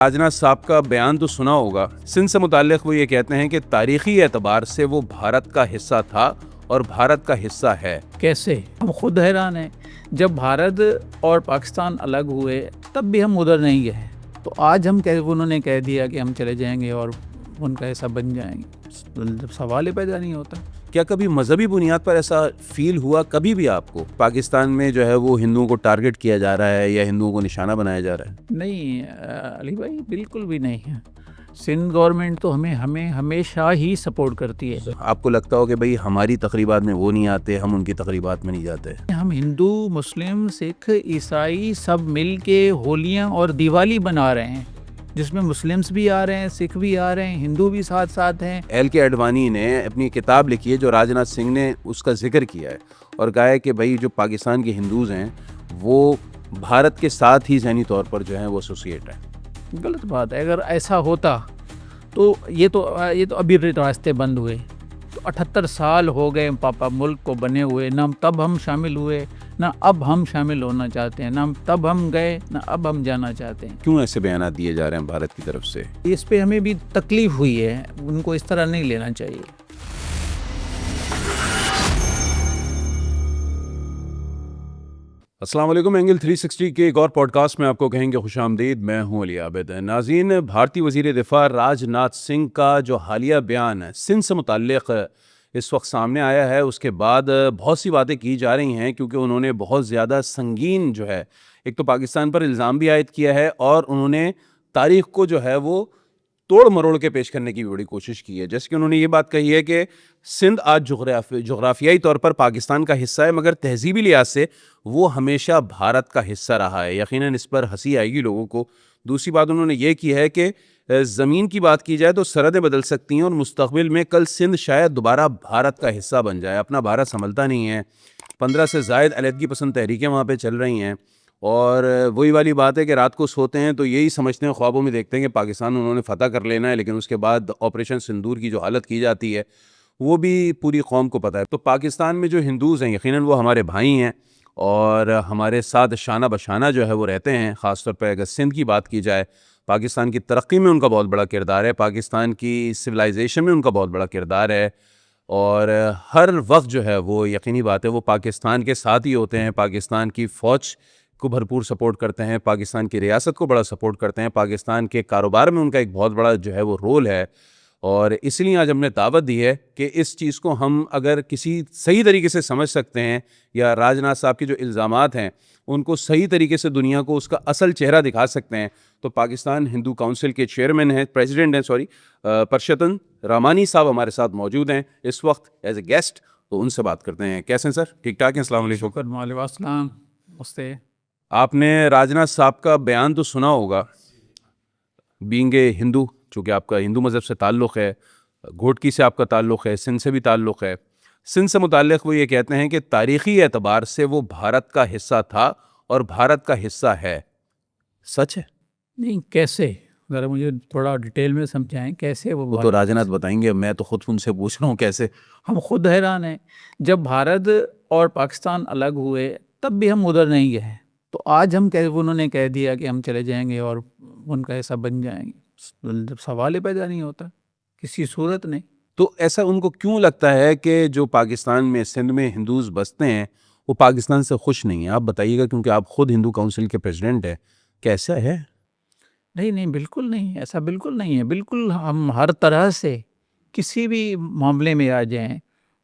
راجناتھ صاحب کا بیان تو سنا ہوگا. سندھ سے متعلق وہ یہ کہتے ہیں کہ تاریخی اعتبار سے وہ بھارت کا حصہ تھا اور بھارت کا حصہ ہے. کیسے؟ ہم خود حیران ہیں. جب بھارت اور پاکستان الگ ہوئے تب بھی ہم ادھر نہیں گئے, تو آج انہوں نے کہہ دیا کہ ہم چلے جائیں گے اور ان کا ایسا بن جائیں گے. سوال ہی پیدا نہیں ہوتا. کیا کبھی مذہبی بنیاد پر ایسا فیل ہوا کبھی بھی آپ کو پاکستان میں جو ہے وہ ہندوؤں کو ٹارگٹ کیا جا رہا ہے یا ہندوؤں کو نشانہ بنایا جا رہا ہے؟ نہیں علی بھائی, بالکل بھی نہیں ہے. سندھ گورنمنٹ تو ہمیں ہمیشہ ہی سپورٹ کرتی ہے. آپ کو لگتا ہو کہ بھئی ہماری تقریبات میں وہ نہیں آتے, ہم ان کی تقریبات میں نہیں جاتے؟ ہم ہندو, مسلم, سکھ, عیسائی سب مل کے ہولیاں اور دیوالی بنا رہے ہیں, جس میں مسلمس بھی آ رہے ہیں, سکھ بھی آ رہے ہیں, ہندو بھی ساتھ ساتھ ہیں. ایل کے اڈوانی نے اپنی کتاب لکھی ہے جو راجناتھ سنگھ نے اس کا ذکر کیا ہے اور کہا ہے کہ بھئی جو پاکستان کے ہندوز ہیں وہ بھارت کے ساتھ ہی ذہنی طور پر جو ہیں وہ ایسوسیٹ ہیں. غلط بات ہے. اگر ایسا ہوتا تو یہ تو ابھی راستے بند ہوئے. تو 78 سال ہو گئے پاپا ملک کو بنے ہوئے, نہ تب ہم شامل ہوئے نہ اب ہم شامل ہونا چاہتے ہیں, نہ تب ہم گئے نہ اب ہم جانا چاہتے ہیں. کیوں ایسے بیانات دیے جا رہے ہیں بھارت کی طرف سے؟ اس پہ ہمیں بھی تکلیف ہوئی ہے, ان کو اس طرح نہیں لینا چاہیے. السلام علیکم. اینگل 360 کے ایک اور پوڈ کاسٹ میں آپ کو کہیں گے خوش آمدید. میں ہوں علی عابد. ناظرین, بھارتی وزیر دفاع راجناتھ سنگھ کا جو حالیہ بیان سندھ سے متعلق اس وقت سامنے آیا ہے, اس کے بعد بہت سی باتیں کی جا رہی ہیں کیونکہ انہوں نے بہت زیادہ سنگین جو ہے ایک تو پاکستان پر الزام بھی عائد کیا ہے اور انہوں نے تاریخ کو جو ہے وہ توڑ مروڑ کے پیش کرنے کی بڑی کوشش کی ہے. جیسے کہ انہوں نے یہ بات کہی ہے کہ سندھ آج جغرافیائی طور پر پاکستان کا حصہ ہے مگر تہذیبی لحاظ سے وہ ہمیشہ بھارت کا حصہ رہا ہے. یقیناً اس پر ہنسی آئے گی لوگوں کو. دوسری بات انہوں نے یہ کی ہے کہ زمین کی بات کی جائے تو سرحدیں بدل سکتی ہیں اور مستقبل میں کل سندھ شاید دوبارہ بھارت کا حصہ بن جائے. اپنا بھارت سنبھلتا نہیں ہے. 15 سے زائد علیحدگی پسند تحریکیں وہاں پہ چل رہی ہیں اور وہی والی بات ہے کہ رات کو سوتے ہیں تو یہی سمجھتے ہیں, خوابوں میں دیکھتے ہیں کہ پاکستان انہوں نے فتح کر لینا ہے, لیکن اس کے بعد آپریشن سندور کی جو حالت کی جاتی ہے وہ بھی پوری قوم کو پتہ ہے. تو پاکستان میں جو ہندوز ہیں یقیناً وہ ہمارے بھائی ہیں اور ہمارے ساتھ شانہ بشانہ جو ہے وہ رہتے ہیں. خاص طور پہ اگر سندھ کی بات کی جائے, پاکستان کی ترقی میں ان کا بہت بڑا کردار ہے, پاکستان کی سویلائزیشن میں ان کا بہت بڑا کردار ہے اور ہر وقت جو ہے وہ یقینی بات ہے وہ پاکستان کے ساتھ ہی ہوتے ہیں. پاکستان کی فوج کو بھرپور سپورٹ کرتے ہیں, پاکستان کی ریاست کو بڑا سپورٹ کرتے ہیں, پاکستان کے کاروبار میں ان کا ایک بہت بڑا جو ہے وہ رول ہے. اور اس لیے آج ہم نے دعوت دی ہے کہ اس چیز کو ہم اگر کسی صحیح طریقے سے سمجھ سکتے ہیں یا راجناتھ صاحب کے جو الزامات ہیں ان کو صحیح طریقے سے دنیا کو اس کا اصل چہرہ دکھا سکتے ہیں, تو پاکستان ہندو کونسل کے چیئرمین ہیں, پریزیڈنٹ ہیں پرشتن رامانی صاحب ہمارے ساتھ موجود ہیں اس وقت ایز اے گیسٹ. تو ان سے بات کرتے ہیں. کیسے ہیں سر؟ ٹھیک ٹھاک ہیں؟ السلام علیکم. شکر. وعلیکم السلام. نمستے. آپ نے راجناتھ صاحب کا بیان تو سنا ہوگا. بینگ اے ہندو, چونکہ آپ کا ہندو مذہب سے تعلق ہے, گھوٹکی سے آپ کا تعلق ہے, سندھ سے بھی تعلق ہے. سندھ سے متعلق وہ یہ کہتے ہیں کہ تاریخی اعتبار سے وہ بھارت کا حصہ تھا اور بھارت کا حصہ ہے. سچ ہے؟ نہیں, کیسے؟ ذرا مجھے تھوڑا ڈیٹیل میں سمجھائیں کیسے. وہ تو راجناتھ بتائیں گے, میں تو خود ان سے پوچھ رہا ہوں کیسے. ہم خود حیران ہیں. جب بھارت اور پاکستان الگ ہوئے تب بھی ہم ادھر نہیں گئے, تو آج انہوں نے کہہ دیا کہ ہم چلے جائیں گے اور ان کا ایسا بن جائیں گے. سوال ہی پیدا نہیں ہوتا کسی صورت نہیں. تو ایسا ان کو کیوں لگتا ہے کہ جو پاکستان میں سندھ میں ہندوز بستے ہیں وہ پاکستان سے خوش نہیں ہیں؟ آپ بتائیے گا, کیونکہ آپ خود ہندو کونسل کے پریزیڈنٹ ہیں. کیسا ہے؟ نہیں, بالکل نہیں, ایسا بالکل نہیں ہے. بالکل ہم ہر طرح سے کسی بھی معاملے میں آ جائیں,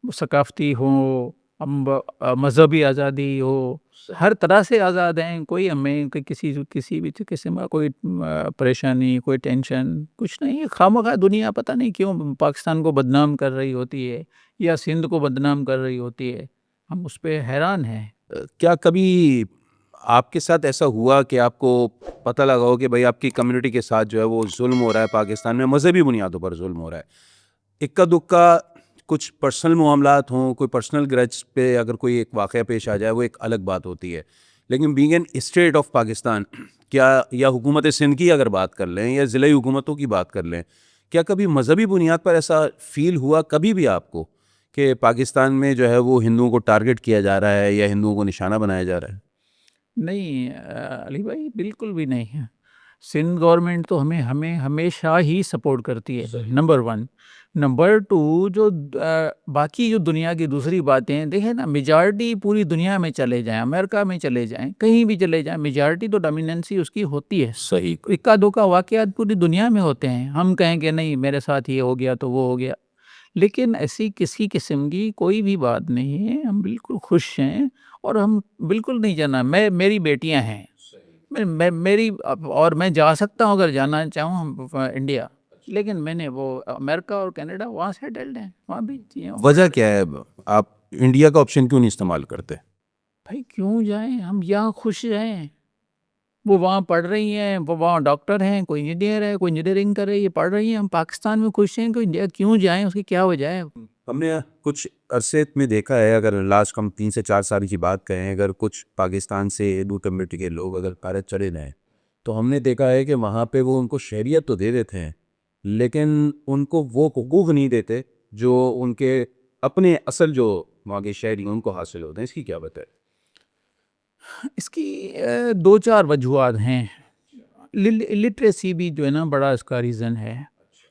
ثقافتی ہو, مذہبی آزادی ہو, ہر طرح سے آزاد ہیں. کوئی ہمیں کسی بھی قسم کا کوئی پریشانی, کوئی ٹینشن کچھ نہیں. خواہ دنیا پتہ نہیں کیوں پاکستان کو بدنام کر رہی ہوتی ہے یا سندھ کو بدنام کر رہی ہوتی ہے, ہم اس پہ حیران ہیں. کیا کبھی آپ کے ساتھ ایسا ہوا کہ آپ کو پتہ لگا ہو کہ بھئی آپ کی کمیونٹی کے ساتھ جو ہے وہ ظلم ہو رہا ہے, پاکستان میں مذہبی بنیادوں پر ظلم ہو رہا ہے, اکا دکا کچھ پرسنل معاملات ہوں, کوئی پرسنل گرج پہ اگر کوئی ایک واقعہ پیش آ جائے وہ ایک الگ بات ہوتی ہے, لیکن being an state of Pakistan, کیا یا حکومت سندھ کی اگر بات کر لیں یا ضلعی حکومتوں کی بات کر لیں, کیا کبھی مذہبی بنیاد پر ایسا فیل ہوا کبھی بھی آپ کو کہ پاکستان میں جو ہے وہ ہندوؤں کو ٹارگٹ کیا جا رہا ہے یا ہندوؤں کو نشانہ بنایا جا رہا ہے؟ نہیں علی بھائی, بالکل بھی نہیں ہے. سندھ گورنمنٹ تو ہمیں ہمیشہ ہی سپورٹ کرتی ہے، نمبر ون۔ نمبر ٹو، جو باقی جو دنیا کی دوسری باتیں ہیں، دیکھیں نا، میجارٹی پوری دنیا میں چلے جائیں، امریکہ میں چلے جائیں، کہیں بھی چلے جائیں، میجارٹی تو ڈومیننسی اس کی ہوتی ہے۔ صحیح۔ اکا دکا واقعات پوری دنیا میں ہوتے ہیں، ہم کہیں کہ نہیں میرے ساتھ یہ ہو گیا تو وہ ہو گیا، لیکن ایسی کسی قسم کی کوئی بھی بات نہیں ہے، ہم بالکل خوش ہیں، اور ہم بالکل نہیں جانا۔ میری بیٹیاں ہیں، میری، اور میں جا سکتا ہوں اگر جانا چاہوں انڈیا، لیکن میں نے وہ امریکہ اور کینیڈا وہاں سیٹلڈ ہیں، وہاں بھی جی ہوں۔ وجہ کیا ہے؟ آپ انڈیا کا آپشن کیوں نہیں استعمال کرتے؟ بھائی کیوں جائیں، ہم یہاں خوش ہیں، وہ وہاں پڑھ رہی ہیں، وہ وہاں ڈاکٹر ہیں، کوئی انجینئر ہے، کوئی انجینئرنگ کر رہی ہے، پڑھ رہی ہیں، ہم پاکستان میں خوش ہیں، کوئی انڈیا کیوں جائیں، اس کی کیا وجہ ہے؟ ہم نے کچھ عرصے میں دیکھا ہے، اگر لاسٹ کم 3 سے 4 سال کی بات کریں، اگر کچھ پاکستان سے ہندو کمیونٹی کے لوگ اگر بھارت چلے جائیں تو ہم نے دیکھا ہے کہ وہاں پہ وہ ان کو شہریت تو دے دیتے ہیں، لیکن ان کو وہ حقوق نہیں دیتے جو ان کے اپنے اصل جو وہاں کے شہری ہیں ان کو حاصل ہوتے ہیں۔ اس کی کیا بات ہے؟ اس کی دو چار وجوہات ہیں۔ لٹریسی بھی جو ہے نا بڑا اس کا ریزن ہے۔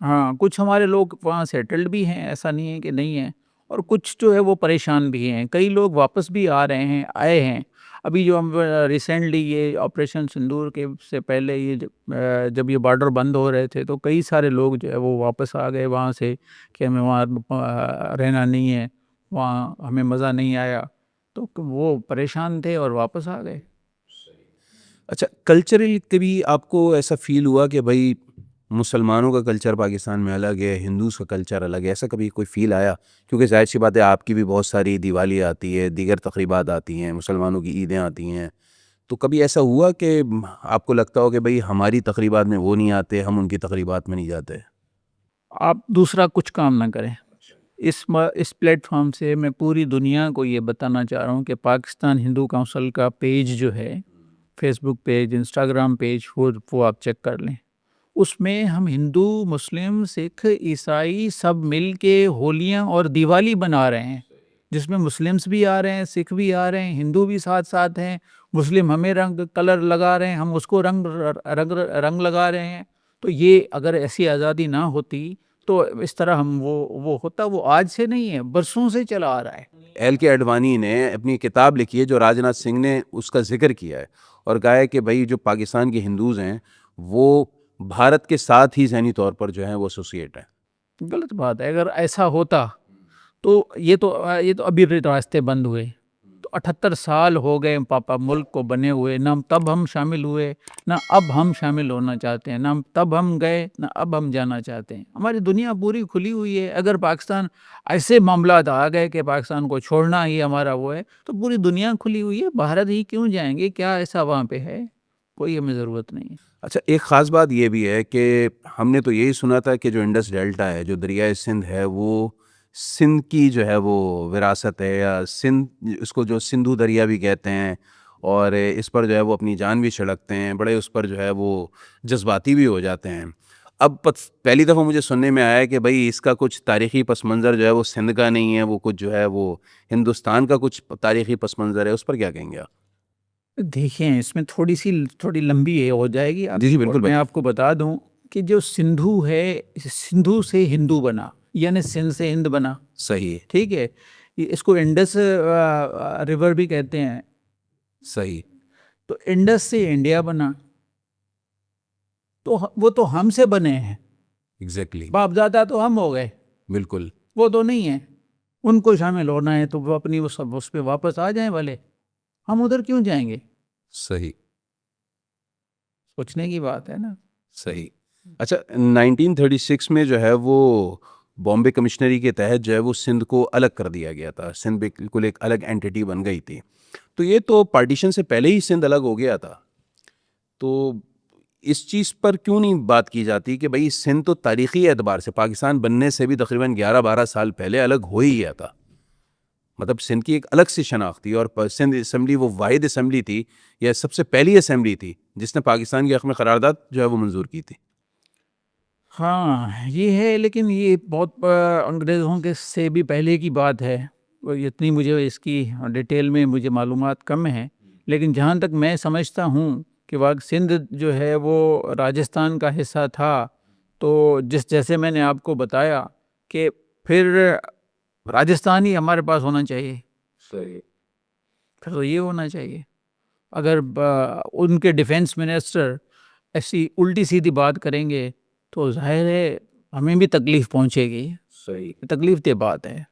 ہاں، کچھ ہمارے لوگ وہاں سیٹلڈ بھی ہیں، ایسا نہیں ہے کہ نہیں ہیں، اور کچھ جو ہے وہ پریشان بھی ہیں، کئی لوگ واپس بھی آ رہے ہیں، آئے ہیں۔ ابھی جو ہم ریسنٹلی یہ آپریشن سندور کے سے پہلے یہ جب یہ بارڈر بند ہو رہے تھے تو کئی سارے لوگ جو ہے وہ واپس آ گئے وہاں سے، کہ ہمیں وہاں رہنا نہیں ہے، وہاں ہمیں مزہ نہیں آیا، تو وہ پریشان تھے اور واپس آ گئے۔ اچھا، کلچرل کبھی آپ کو ایسا فیل ہوا کہ بھائی مسلمانوں کا کلچر پاکستان میں الگ ہے، ہندوز کا کلچر الگ ہے، ایسا کبھی کوئی فیل آیا؟ کیونکہ ظاہر سی بات ہے آپ کی بھی بہت ساری دیوالی آتی ہے، دیگر تقریبات آتی ہیں، مسلمانوں کی عیدیں آتی ہیں، تو کبھی ایسا ہوا کہ آپ کو لگتا ہو کہ بھئی ہماری تقریبات میں وہ نہیں آتے، ہم ان کی تقریبات میں نہیں جاتے؟ آپ دوسرا کچھ کام نہ کریں۔ اس پلیٹ فارم سے میں پوری دنیا کو یہ بتانا چاہ رہا ہوں کہ پاکستان ہندو کونسل کا پیج جو ہے، فیس بک پیج، انسٹاگرام پیج، وہ آپ چیک کر لیں۔ اس میں ہم ہندو، مسلم، سکھ، عیسائی سب مل کے ہولیاں اور دیوالی بنا رہے ہیں، جس میں مسلمس بھی آ رہے ہیں، سکھ بھی آ رہے ہیں، ہندو بھی ساتھ ساتھ ہیں، مسلم ہمیں رنگ کلر لگا رہے ہیں، ہم اس کو رنگ لگا رہے ہیں۔ تو یہ اگر ایسی آزادی نہ ہوتی تو اس طرح ہم وہ ہوتا، وہ آج سے نہیں ہے، برسوں سے چلا آ رہا ہے۔ ایل کے اڈوانی نے اپنی کتاب لکھی ہے جو راج ناتھ سنگھ نے اس کا ذکر کیا ہے، اور کہا ہے کہ بھئی جو پاکستان کے ہندوز ہیں وہ بھارت کے ساتھ ہی ذہنی طور پر جو ہیں وہ ایسوسیٹ ہیں۔ غلط بات ہے، اگر ایسا ہوتا تو یہ تو ابھی راستے بند ہوئے، تو 78 سال ہو گئے پاپا ملک کو بنے ہوئے، نہ تب ہم شامل ہوئے، نہ اب ہم شامل ہونا چاہتے ہیں، نہ تب ہم گئے، نہ اب ہم جانا چاہتے ہیں۔ ہماری دنیا پوری کھلی ہوئی ہے، اگر پاکستان ایسے معاملات آ گئے کہ پاکستان کو چھوڑنا ہی ہمارا وہ ہے تو پوری دنیا کھلی ہوئی ہے، بھارت ہی کیوں جائیں گے؟ کیا ایسا وہاں پہ ہے؟ کوئی ہمیں ضرورت نہیں ہے۔ اچھا، ایک خاص بات یہ بھی ہے کہ ہم نے تو یہی سنا تھا کہ جو انڈس ڈیلٹا ہے، جو دریائے سندھ ہے، وہ سندھ کی جو ہے وہ وراثت ہے، یا سندھ اس کو جو سندھو دریا بھی کہتے ہیں، اور اس پر جو ہے وہ اپنی جان بھی چھڑکتے ہیں، بڑے اس پر جو ہے وہ جذباتی بھی ہو جاتے ہیں۔ اب پہلی دفعہ مجھے سننے میں آیا کہ بھئی اس کا کچھ تاریخی پس منظر جو ہے وہ سندھ کا نہیں ہے، وہ کچھ جو ہے وہ ہندوستان کا کچھ تاریخی پس منظر ہے، اس پر کیا کہیں گے آپ؟ دیکھیں، اس میں تھوڑی لمبی ہو جائے گی، جی جی بالکل میں بھائی۔ آپ کو بتا دوں کہ جو سندھو ہے، سندھو سے ہندو بنا، یعنی سندھ سے ہند بنا، صحیح ٹھیک ہے؟ اس کو انڈس ریور بھی کہتے ہیں، صحیح۔ تو انڈس سے انڈیا بنا، تو وہ تو ہم سے بنے ہیں، ایگزیکٹلی، باپ دادا تو ہم ہو گئے، بالکل وہ تو نہیں ہیں۔ ان کو شامل ہونا ہے تو وہ اپنی اس پہ واپس آ جائیں، بھلے ہم ادھر کیوں جائیں گے؟ صحیح سوچنے کی بات ہے نا۔ صحیح۔ اچھا، 1936 میں جو ہے وہ بامبے کمشنری کے تحت جو ہے وہ سندھ کو الگ کر دیا گیا تھا، سندھ بالکل ایک الگ اینٹیٹی بن گئی تھی، تو یہ تو پارٹیشن سے پہلے ہی سندھ الگ ہو گیا تھا، تو اس چیز پر کیوں نہیں بات کی جاتی کہ بھئی سندھ تو تاریخی اعتبار سے پاکستان بننے سے بھی تقریباً 11-12 سال پہلے الگ ہو ہی گیا تھا، مطلب سندھ کی ایک الگ سی شناخت تھی، اور سندھ اسمبلی وہ واحد اسمبلی تھی یا سب سے پہلی اسمبلی تھی جس نے پاکستان کے حق میں قرارداد جو ہے وہ منظور کی تھی۔ ہاں یہ ہے، لیکن یہ بہت انگریزوں کے سے بھی پہلے کی بات ہے، اتنی مجھے اس کی ڈیٹیل میں مجھے معلومات کم ہیں، لیکن جہاں تک میں سمجھتا ہوں کہ سندھ جو ہے وہ راجستھان کا حصہ تھا، تو جیسے میں نے آپ کو بتایا کہ پھر راجستھان ہی ہمارے پاس ہونا چاہیے، صحیح. پھر تو یہ ہونا چاہیے. اگر ان کے ڈیفینس منسٹر ایسی الٹی سیدھی بات کریں گے تو ظاہر ہے ہمیں بھی تکلیف پہنچے گی. صحیح. تکلیف دہ بات ہے.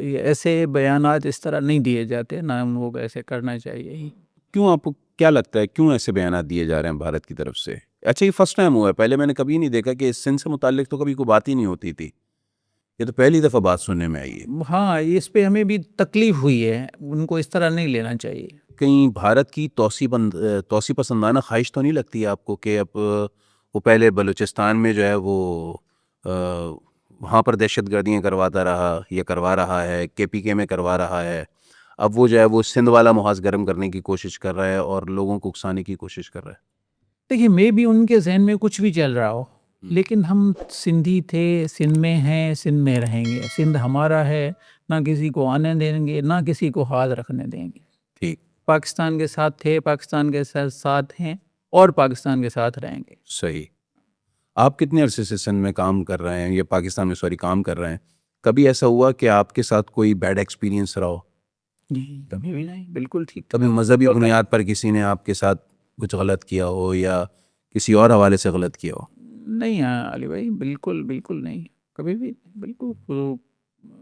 ایسے بیانات اس طرح نہیں دیے جاتے، نہ ان کو ایسے کرنا چاہیے. کیوں آپ کو کیا لگتا ہے کیوں ایسے بیانات دیے جا رہے ہیں بھارت کی طرف سے؟ اچھا یہ فرسٹ ٹائم ہوا ہے، پہلے میں نے کبھی نہیں دیکھا کہ سندھ سے متعلق تو کبھی کوئی بات ہی نہیں ہوتی تھی، یہ تو پہلی دفعہ بات سننے میں آئی ہے. ہاں، اس پہ ہمیں بھی تکلیف ہوئی ہے، ان کو اس طرح نہیں لینا چاہیے. کہیں بھارت کی توسیع پسندانہ خواہش تو نہیں لگتی ہے آپ کو کہ اب وہ پہلے بلوچستان میں جو ہے وہ وہاں پر دہشت گردیاں کرواتا رہا یا کروا رہا ہے، KPK میں کروا رہا ہے، اب وہ جو ہے وہ سندھ والا محاذ گرم کرنے کی کوشش کر رہا ہے اور لوگوں کو اکسانے کی کوشش کر رہا ہے؟ دیکھیے مے بھی ان کے ذہن میں کچھ بھی چل رہا ہو، لیکن ہم سندھی تھے، سندھ میں ہیں، سندھ میں رہیں گے. سندھ ہمارا ہے، نہ کسی کو آنے دیں گے، نہ کسی کو ہاتھ رکھنے دیں گے. ٹھیک. پاکستان کے ساتھ تھے، پاکستان کے ساتھ ہیں اور پاکستان کے ساتھ رہیں گے. صحیح. آپ کتنے عرصے سے سندھ میں کام کر رہے ہیں، یہ پاکستان میں کام کر رہے ہیں، کبھی ایسا ہوا کہ آپ کے ساتھ کوئی بیڈ ایکسپیرینس رہا ہو؟ نہیں، کبھی بھی نہیں. بالکل ٹھیک. کبھی مذہبی بنیاد پر کسی نے آپ کے ساتھ کچھ غلط کیا ہو یا کسی اور حوالے سے غلط کیا ہو؟ نہیں علی بھائی، بالکل بالکل نہیں، کبھی بھی. بالکل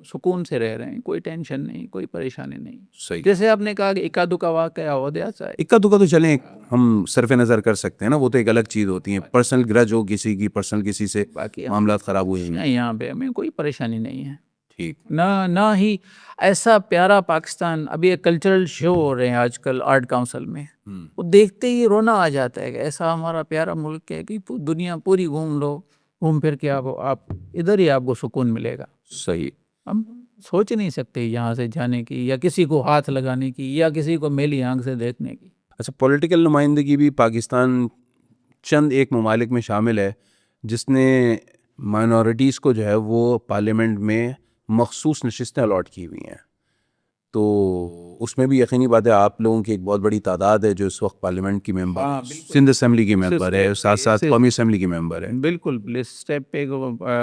سکون سے رہ رہے ہیں، کوئی ٹینشن نہیں، کوئی پریشانی نہیں. صحیح. جیسے آپ نے کہا کہ اکا دکا واقعہ ہو گیا، اکا دکا تو چلیں ہم صرف نظر کر سکتے ہیں نا، وہ تو ایک الگ چیز ہوتی ہے. پرسنل گرج ہو کسی کی، پرسنل کسی سے باقی معاملات خراب ہوئے ہیں. یہاں پہ ہمیں کوئی پریشانی نہیں ہے. ٹھیک. نہ ہی ایسا پیارا پاکستان. ابھی ایک کلچرل شو ہو رہے ہیں آج کل آرٹ کونسل میں، وہ دیکھتے ہی رونا آ جاتا ہے کہ ایسا ہمارا پیارا ملک ہے کہ دنیا پوری گھوم لو، گھوم پھر کے آپ ادھر ہی آپ کو سکون ملے گا. صحیح. ہم سوچ نہیں سکتے یہاں سے جانے کی یا کسی کو ہاتھ لگانے کی یا کسی کو میلی آنکھ سے دیکھنے کی. اچھا پولیٹیکل نمائندگی بھی پاکستان چند ایک ممالک میں شامل ہے جس نے مائنورٹیز کو جو ہے وہ پارلیمنٹ میں مخصوص نشستیں الاٹ کی ہوئی ہیں، تو اس میں بھی یقینی بات ہے آپ لوگوں کی ایک بہت بڑی تعداد ہے جو اس وقت پارلیمنٹ کی ممبر، سندھ اسمبلی کی ممبر ہے، ساتھ ساتھ قومی اسمبلی کی ممبر ہے. بالکل. اس اسٹیپ پہ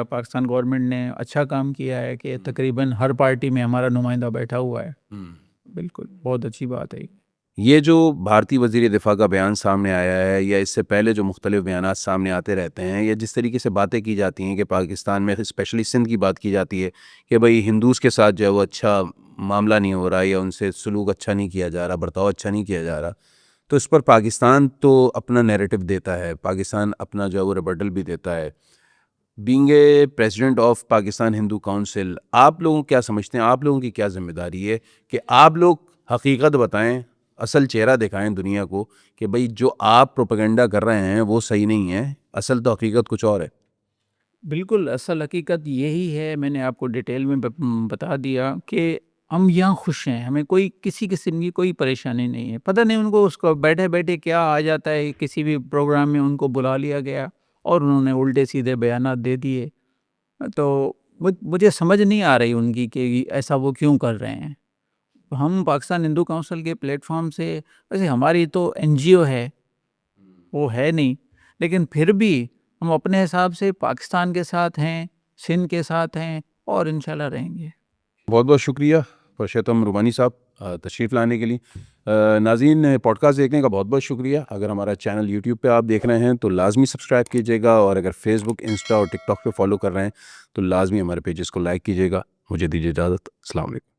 پاکستان گورنمنٹ نے اچھا کام کیا ہے کہ تقریباً ہر پارٹی میں ہمارا نمائندہ بیٹھا ہوا ہے. بالکل بہت اچھی بات ہے. یہ جو بھارتی وزیر دفاع کا بیان سامنے آیا ہے یا اس سے پہلے جو مختلف بیانات سامنے آتے رہتے ہیں یا جس طریقے سے باتیں کی جاتی ہیں کہ پاکستان میں اسپیشلی سندھ کی بات کی جاتی ہے کہ بھئی ہندوز کے ساتھ جو ہے وہ اچھا معاملہ نہیں ہو رہا یا ان سے سلوک اچھا نہیں کیا جا رہا، برتاؤ اچھا نہیں کیا جا رہا، تو اس پر پاکستان تو اپنا نیریٹو دیتا ہے، پاکستان اپنا جو ہے وہ ریبٹل بھی دیتا ہے. Being a president of Pakistan Hindu council, آپ لوگوں کیا سمجھتے ہیں، آپ لوگوں کی کیا ذمہ داری ہے کہ آپ لوگ حقیقت بتائیں، اصل چہرہ دکھائیں دنیا کو کہ بھئی جو آپ پروپیگنڈا کر رہے ہیں وہ صحیح نہیں ہے، اصل تو حقیقت کچھ اور ہے؟ بالکل اصل حقیقت یہی ہے، میں نے آپ کو ڈیٹیل میں بتا دیا کہ ہم یہاں خوش ہیں، ہمیں کسی قسم کی کوئی پریشانی نہیں ہے. پتہ نہیں ان کو اس کو بیٹھے بیٹھے کیا آ جاتا ہے، کسی بھی پروگرام میں ان کو بلا لیا گیا اور انہوں نے الٹے سیدھے بیانات دے دیے. تو مجھے سمجھ نہیں آ رہی ان کی کہ ایسا وہ کیوں کر رہے ہیں. ہم پاکستان ہندو کونسل کے پلیٹ فارم سے، ویسے ہماری تو NGO ہے، وہ ہے نہیں، لیکن پھر بھی ہم اپنے حساب سے پاکستان کے ساتھ ہیں، سندھ کے ساتھ ہیں اور انشاءاللہ رہیں گے. بہت بہت شکریہ پرشوتم رومانی صاحب تشریف لانے کے لیے. ناظرین پوڈ کاسٹ دیکھنے کا بہت بہت شکریہ. اگر ہمارا چینل یوٹیوب پہ آپ دیکھ رہے ہیں تو لازمی سبسکرائب کیجیے گا، اور اگر فیس بک، انسٹا اور ٹک ٹاک پہ فالو کر رہے ہیں تو لازمی ہمارے پیجز کو لائک کیجیے گا. مجھے دیجیے اجازت. السلام علیکم.